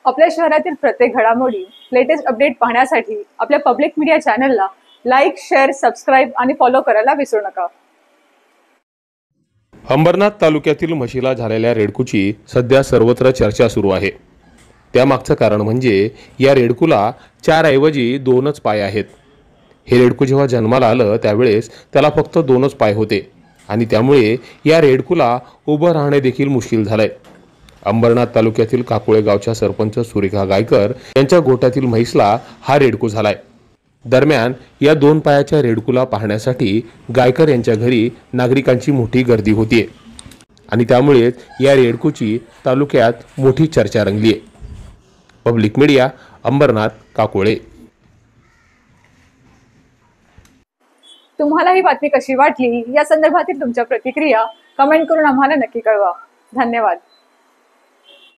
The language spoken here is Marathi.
आपल्या शहरातील प्रत्येक घडामोडी, लेटेस्ट अपडेट पाहण्यासाठी आपल्या पब्लिक मीडिया चॅनलला लाईक, शेअर, सबस्क्राईब आणि फॉलो करायला विसरू नका। अंबरनाथ तालुक्यातील म्हशीला झालेल्या रेडकूची सध्या सर्वत्र चर्चा सुरू आहे। त्यामागचं कारण म्हणजे या रेडकूला 4 ऐवजी 2च पाय आहेत। हे रेडकू जेव्हा जन्माला आलं त्यावेळेस त्याला फक्त 2च पाय होते आणि त्यामुळे या रेडकूला उभं राहणे देखील मुश्किल झालंय। अंबरनाथ तालुक्यातील काकुळे गावच्या सरपंच सुरेखा गायकर यांच्या गोठ्यातील म्हैसला हा रेडकू झालाय। दरम्यान या 2 पायाच्या रेडकूला पाहण्यासाठी गायकर यांच्या घरी नागरिकांची मोठी गर्दी होतीये आणि त्यामुळे या रेडकूची तालुक्यात मोठी चर्चा रंगली आहे। Public media, Ambernath, Kakule. तुम्हाला ही बातमी कशी वाटली या संदर्भातील तुमच्या प्रतिक्रिया कमेंट करून आम्हाला नक्की कळवा। धन्यवाद।